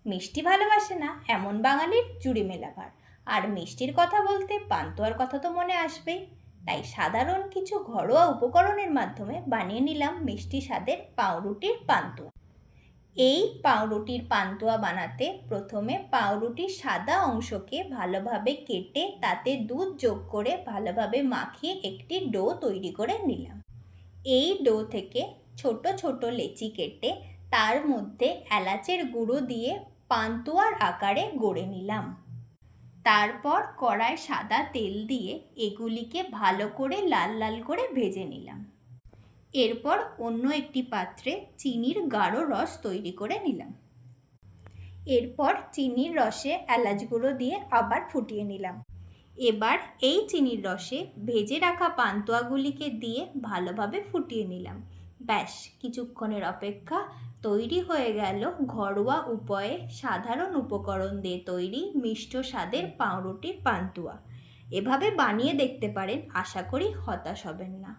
মিষ্টি ভালোবাসে না এমন বাঙালির জুড়ি মেলা ভার। আর মিষ্টির কথা বলতে পান্তুয়ার কথা তো মনে আসবেই। তাই সাধারণ কিছু ঘরোয়া উপকরণের মাধ্যমে বানিয়ে নিলাম মিষ্টি স্বাদের পাউরুটির পান্তুয়া। এই পাউরুটির পান্তুয়া বানাতে প্রথমে পাউরুটির সাদা অংশকে ভালোভাবে কেটে তাতে দুধ যোগ করে ভালোভাবে মাখিয়ে একটি ডো তৈরি করে নিলাম। এই ডো থেকে ছোট ছোট লেচি কেটে তার মধ্যে এলাচের গুঁড়ো দিয়ে পান্তুয়ার আকারে গড়ে নিলাম। তারপর কড়ায় সাদা তেল দিয়ে এগুলিকে ভালো করে লাল লাল করে ভেজে নিলাম। এরপর অন্য একটি পাত্রে চিনির গাঢ় রস তৈরি করে নিলাম। এরপর চিনির রসে এলাচ গুঁড়ো দিয়ে আবার ফুটিয়ে নিলাম। এবার এই চিনির রসে ভেজে রাখা পান্তুয়াগুলিকে দিয়ে ভালোভাবে ফুটিয়ে নিলাম। ব্যাস, কিছুক্ষণের অপেক্ষা, তৈরি হয়ে গেল ঘরোয়া উপায়ে সাধারণ উপকরণ দিয়ে তৈরি মিষ্ট স্বাদের পাউরুটির পান্তুয়া। এভাবে বানিয়ে দেখতে পারেন, আশা করি হতাশ হবেন না।